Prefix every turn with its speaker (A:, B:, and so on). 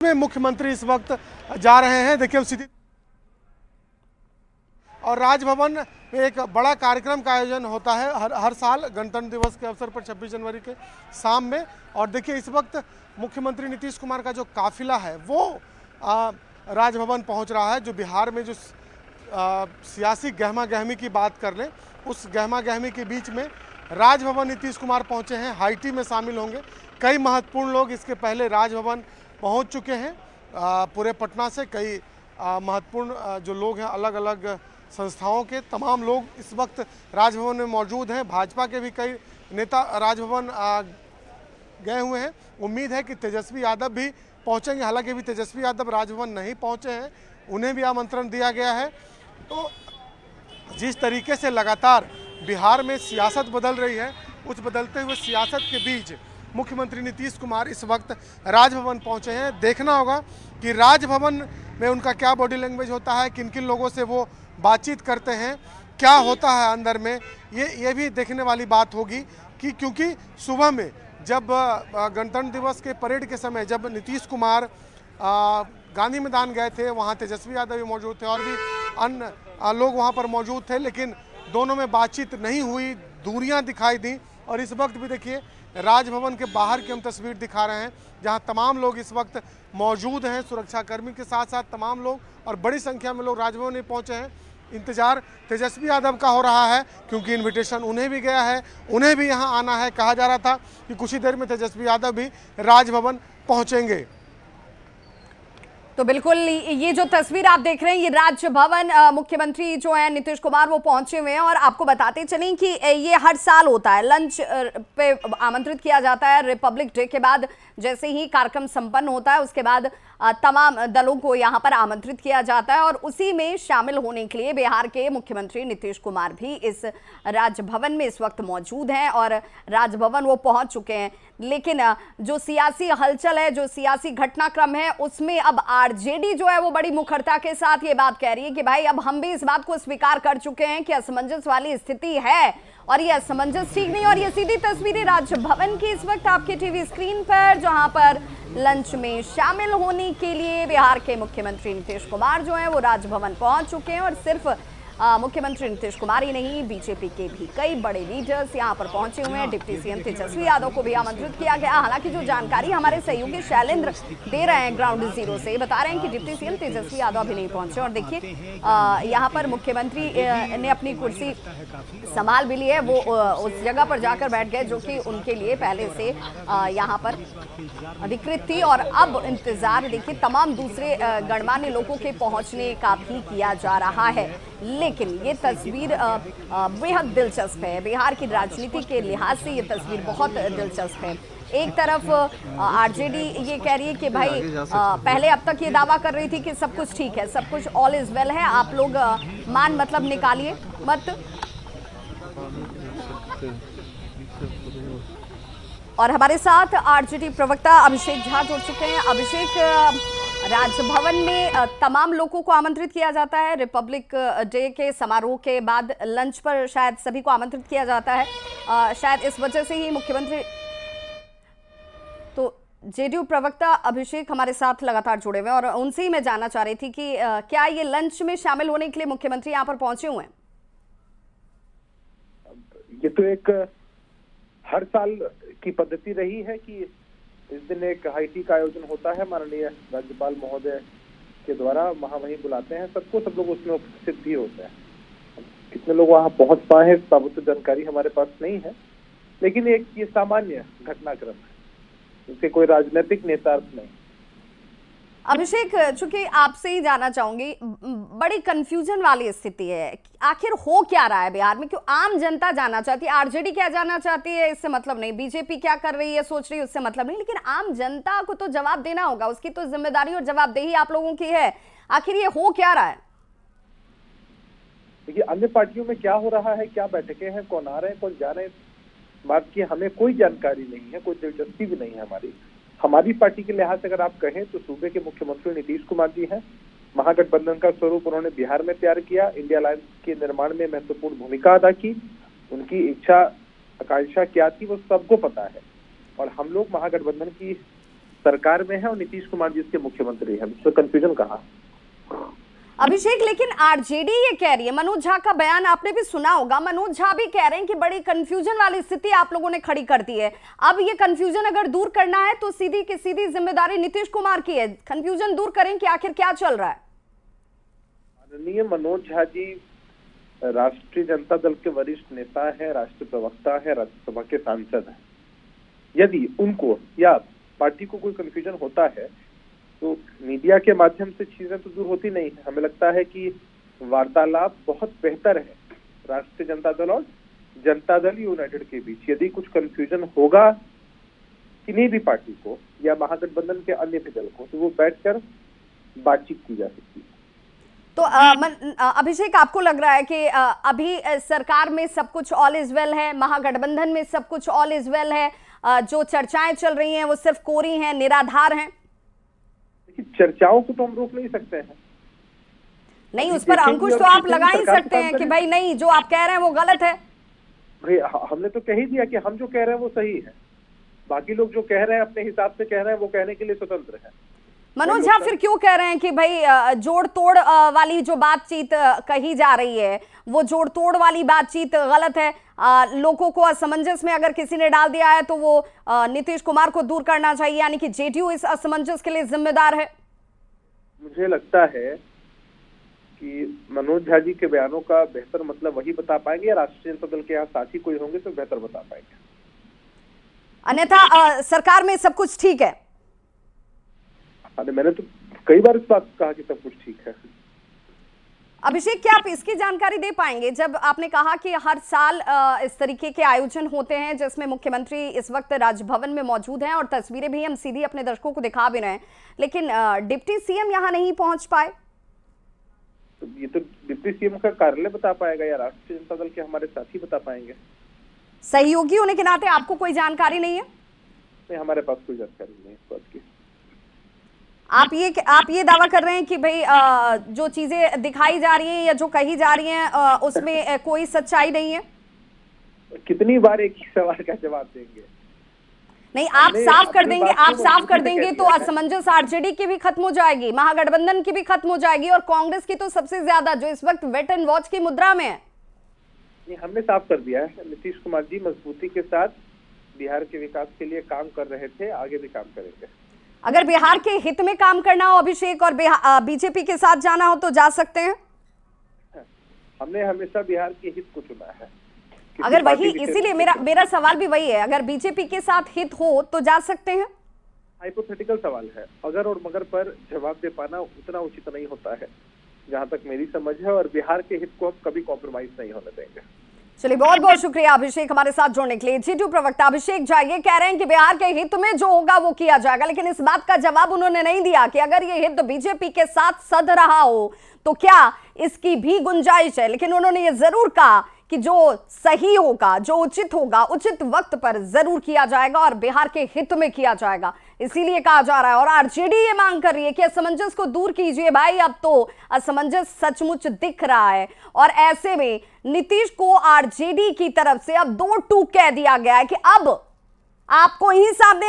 A: में मुख्यमंत्री इस वक्त जा रहे हैं। देखिए सीधी और राजभवन में एक बड़ा कार्यक्रम का आयोजन होता है हर साल गणतंत्र दिवस के अवसर पर 26 जनवरी के शाम में। और देखिए इस वक्त मुख्यमंत्री नीतीश कुमार का जो काफिला है वो राजभवन पहुंच रहा है। जो बिहार में जो सियासी गहमा गहमी की बात कर लें, उस गहमा गहमी के बीच में राजभवन नीतीश कुमार पहुंचे हैं। हाईटी में शामिल होंगे। कई महत्वपूर्ण लोग इसके पहले राजभवन पहुंच चुके हैं। पूरे पटना से कई महत्वपूर्ण जो लोग हैं, अलग अलग संस्थाओं के तमाम लोग इस वक्त राजभवन में मौजूद हैं। भाजपा के भी कई नेता राजभवन गए हुए हैं। उम्मीद है कि तेजस्वी यादव भी पहुंचेंगे। हालांकि अभी तेजस्वी यादव राजभवन नहीं पहुंचे हैं, उन्हें भी आमंत्रण दिया गया है। तो जिस तरीके से लगातार बिहार में सियासत बदल रही है, उस बदलते हुए सियासत के बीच मुख्यमंत्री नीतीश कुमार इस वक्त राजभवन पहुंचे हैं। देखना होगा कि राजभवन में उनका क्या बॉडी लैंग्वेज होता है, किन किन लोगों से वो बातचीत करते हैं, क्या होता है अंदर में, ये भी देखने वाली बात होगी। कि क्योंकि सुबह में जब गणतंत्र दिवस के परेड के समय जब नीतीश कुमार गांधी मैदान गए थे, वहाँ तेजस्वी यादव भी मौजूद थे और भी अन्य लोग वहाँ पर मौजूद थे, लेकिन दोनों में बातचीत नहीं हुई, दूरियां दिखाई दी। और इस वक्त भी देखिए राजभवन के बाहर की हम तस्वीर दिखा रहे हैं, जहां तमाम लोग इस वक्त मौजूद हैं, सुरक्षाकर्मी के साथ साथ तमाम लोग, और बड़ी संख्या में लोग राजभवन में पहुंचे हैं। इंतजार तेजस्वी यादव का हो रहा है क्योंकि इनविटेशन उन्हें भी गया है, उन्हें भी यहां आना है। कहा जा रहा था कि कुछ ही देर में तेजस्वी यादव भी राजभवन पहुंचेंगे।
B: तो बिल्कुल ये जो तस्वीर आप देख रहे हैं, ये राजभवन मुख्यमंत्री जो है नीतीश कुमार वो पहुंचे हुए हैं। और आपको बताते चलें कि ये हर साल होता है, लंच पे आमंत्रित किया जाता है। रिपब्लिक डे के बाद जैसे ही कार्यक्रम संपन्न होता है, उसके बाद तमाम दलों को यहां पर आमंत्रित किया जाता है। और उसी में शामिल होने के लिए बिहार के मुख्यमंत्री नीतीश कुमार भी इस राजभवन में इस वक्त मौजूद हैं और राजभवन वो पहुंच चुके हैं। लेकिन जो सियासी हलचल है, जो सियासी घटनाक्रम है, उसमें अब आरजेडी जो है वो बड़ी मुखरता के साथ ये बात कह रही है कि भाई अब हम भी इस बात को स्वीकार कर चुके हैं कि असमंजस वाली स्थिति है और ये असमंजस ठीक नहीं। और ये सीधी तस्वीरें राजभवन की इस वक्त आपके टीवी स्क्रीन पर, जहां पर लंच में शामिल होने के लिए बिहार के मुख्यमंत्री नीतीश कुमार जो है वो राजभवन पहुंच चुके हैं। और सिर्फ मुख्यमंत्री नीतीश कुमार ही नहीं, बीजेपी के भी कई बड़े लीडर्स यहां पर पहुंचे हुए हैं। डिप्टी सीएम तेजस्वी यादव को भी आमंत्रित किया गया। हालांकि जो जानकारी हमारे सहयोगी शैलेंद्र दे रहे हैं ग्राउंड जीरो से, बता रहे हैं कि डिप्टी सीएम तेजस्वी यादव अभी नहीं पहुंचे। और देखिए यहां पर मुख्यमंत्री ने अपनी कुर्सी संभाल भी ली है, वो उस जगह पर जाकर बैठ गए जो कि उनके लिए पहले से यहाँ पर अधिकृत थी। और अब इंतजार देखिए तमाम दूसरे गणमान्य लोगों के पहुंचने का भी किया जा रहा है। लेकिन ये तस्वीर बेहद दिलचस्प है। बिहार की राजनीति के लिहाज से ये तस्वीर बहुत दिलचस्प है। एक तरफ आरजेडी ये कह रही है कि भाई पहले अब तक ये दावा कर रही थी कि सब कुछ ठीक है, सब कुछ ऑल इज वेल है, आप लोग मान मतलब निकालिए मत। और हमारे साथ आरजेडी प्रवक्ता अभिषेक झा जुड़ चुके हैं। अभिषेक, राजभवन में तमाम लोगों को आमंत्रित किया जाता है। रिपब्लिक डे के समारोह के बाद लंच पर शायद सभी को आमंत्रित किया जाता है, शायद इस वजह से ही मुख्यमंत्री। तो जेडीयू प्रवक्ता अभिषेक हमारे साथ लगातार जुड़े हुए हैं और उनसे ही मैं जानना चाह रही थी कि क्या ये लंच में शामिल होने के लिए मुख्यमंत्री यहाँ पर पहुंचे हुए हैं?
C: ये तो एक हर साल की पद्धति रही है कि इस दिन एक हाईटी का आयोजन होता है माननीय राज्यपाल महोदय के द्वारा, वहां वहीं बुलाते हैं सबको, सब लोग उसमें उपस्थित भी होते हैं। कितने लोग वहां पहुंच पाए हैं इस बाबत तो जानकारी हमारे पास नहीं है, लेकिन एक ये सामान्य घटनाक्रम है, इसके कोई राजनीतिक नेतार्थ नहीं।
B: अभिषेक, चूंकि आपसे ही जानना चाहूंगी, बड़ी कंफ्यूजन वाली स्थिति है, आखिर हो क्या रहा है बिहार में? क्यों आम जनता जानना चाहती है, आरजेडी क्या जानना चाहती है इससे मतलब नहीं, बीजेपी क्या कर रही है सोच रही है उससे मतलब नहीं, लेकिन आम जनता को तो जवाब देना होगा, उसकी तो जिम्मेदारी और जवाबदेही आप लोगों की है। आखिर ये हो क्या रहा है?
C: देखिए अन्य पार्टियों में क्या हो रहा है, क्या बैठकें हैं, कौन आ रहे हैं, कौन जा रहे हैं, बात की हमें कोई जानकारी नहीं है, कोई दिलचस्पी भी नहीं है। हमारी पार्टी के लिहाज से अगर आप कहें तो सूबे के मुख्यमंत्री नीतीश कुमार जी हैं। महागठबंधन का स्वरूप उन्होंने बिहार में तैयार किया, इंडिया अलायंस के निर्माण में महत्वपूर्ण भूमिका अदा की। उनकी इच्छा आकांक्षा क्या थी वो सबको पता है और हम लोग महागठबंधन की सरकार में है और नीतीश कुमार जी इसके मुख्यमंत्री हैं, इसमें कंफ्यूजन कहाँ?
B: अभिषेक, लेकिन आरजेडी ये कह रही है, मनोज झा का बयान आपने भी सुना होगा, मनोज झा भी कह रहे हैं कि बड़ी कंफ्यूजन वाली स्थिति आप लोगों ने खड़ी कर दी है। अब ये कंफ्यूजन अगर दूर करना है तो सीधी की सीधी जिम्मेदारी नीतीश कुमार की है। कंफ्यूजन दूर करें कि आखिर क्या चल रहा है।
C: माननीय मनोज झा जी राष्ट्रीय जनता दल के वरिष्ठ नेता है, राष्ट्रीय प्रवक्ता है, राज्यसभा के सांसद हैं। यदि उनको या पार्टी को कोई कंफ्यूजन होता है तो मीडिया के माध्यम से चीजें तो दूर होती नहीं है। हमें लगता है कि वार्तालाप बहुत बेहतर है राष्ट्रीय जनता दल और जनता दल यूनाइटेड के बीच। यदि कुछ कंफ्यूजन होगा किन्हीं भी पार्टी को या महागठबंधन के अन्य भी दल को, तो वो बैठकर बातचीत की जा सकती है।
B: तो अभिषेक, आपको लग रहा है कि अभी सरकार में सब कुछ ऑल इज वेल है, महागठबंधन में सब कुछ ऑल इज वेल है, जो चर्चाएं चल रही हैं वो सिर्फ कोरी हैं, निराधार हैं?
C: चर्चाओं को तो हम रोक नहीं सकते हैं।
B: नहीं, उस पर अंकुश तो आप लगा ही सकते हैं कि भाई नहीं, जो आप कह रहे हैं वो गलत है।
C: भाई हमने तो कह ही दिया कि हम जो कह रहे हैं वो सही है, बाकी लोग जो कह रहे हैं अपने हिसाब से कह रहे हैं, वो कहने के लिए स्वतंत्र है।
B: मनोज झा फिर क्यों कह रहे हैं कि भाई जोड़ तोड़ वाली जो बातचीत कही जा रही है वो जोड़ तोड़ वाली बातचीत गलत है? लोगों को असमंजस में अगर किसी ने डाल दिया है तो वो नीतीश कुमार को दूर करना चाहिए, यानी कि जेडीयू इस असमंजस के लिए जिम्मेदार है।
C: मुझे लगता है कि मनोज झा जी के बयानों का बेहतर मतलब वही बता पाएंगे, या राष्ट्रीय जनता दल के यहाँ साथी कोई होंगे तो बेहतर बता पाएंगे।
B: अन्यथा सरकार में सब कुछ ठीक है।
C: अरे मैंने तो कई बार इस बात कहा कि सब कुछ ठीक है।
B: अभिषेक, क्या आप इसकी जानकारी दे पाएंगे, जब आपने कहा कि हर साल इस तरीके के आयोजन होते हैं जिसमें मुख्यमंत्री इस वक्त राजभवन में मौजूद हैं और तस्वीरें भी हम सीधी अपने दर्शकों को दिखा भी रहे हैं, लेकिन डिप्टी सीएम यहां नहीं पहुंच पाए?
C: तो ये तो डिप्टी सीएम का कार्यालय बता पाएगा या राष्ट्रीय जनता दल के हमारे साथी बता पाएंगे।
B: सहयोगी होने के नाते आपको कोई जानकारी नहीं है?
C: नहीं, हमारे पास कोई जानकारी नहीं इस बात की।
B: आप ये दावा कर रहे हैं कि भाई जो चीजें दिखाई जा रही हैं या जो कही जा रही हैं उसमें कोई सच्चाई नहीं है?
C: कितनी बार एक ही सवाल का जवाब देंगे?
B: नहीं, आप साफ कर देंगे तो असमंजस आरजेडी की भी खत्म हो जाएगी, महागठबंधन की भी खत्म हो जाएगी और कांग्रेस की तो सबसे ज्यादा, जो इस वक्त वेट एंड वॉच की मुद्रा में है।
C: नहीं, हमने साफ कर दिया है, नीतीश कुमार जी मजबूती के साथ बिहार के विकास के लिए काम कर रहे थे, आगे भी काम करेंगे।
B: अगर बिहार के हित में काम करना हो अभिषेक और बीजेपी के साथ जाना हो तो जा सकते हैं।
C: हमने हमेशा बिहार के हित को चुना है।
B: अगर वही, इसीलिए मेरा सवाल भी वही है, अगर बीजेपी के साथ हित हो तो जा सकते हैं।
C: हाइपोथेटिकल सवाल है, अगर और मगर पर जवाब दे पाना उतना उचित नहीं होता है, जहां तक मेरी समझ है, और बिहार के हित को हम कभी कॉम्प्रोमाइज नहीं होने देंगे।
B: चलिए, बहुत बहुत शुक्रिया अभिषेक हमारे साथ जुड़ने के लिए। जेडीयू प्रवक्ता अभिषेक झा ये कह रहे हैं कि बिहार के हित में जो होगा वो किया जाएगा, लेकिन इस बात का जवाब उन्होंने नहीं दिया कि अगर ये हित बीजेपी के साथ सध रहा हो तो क्या इसकी भी गुंजाइश है। लेकिन उन्होंने ये जरूर कहा कि जो सही होगा, जो उचित होगा, उचित वक्त पर जरूर किया जाएगा और बिहार के हित में किया जाएगा, इसीलिए कहा जा रहा है। और आरजेडी ये मांग कर रही है कि असमंजस को दूर कीजिए भाई, अब तो असमंजस सचमुच दिख रहा है। और ऐसे में नीतीश को आरजेडी की तरफ से अब 2 टूक कह दिया गया है कि अब आपको ही सामने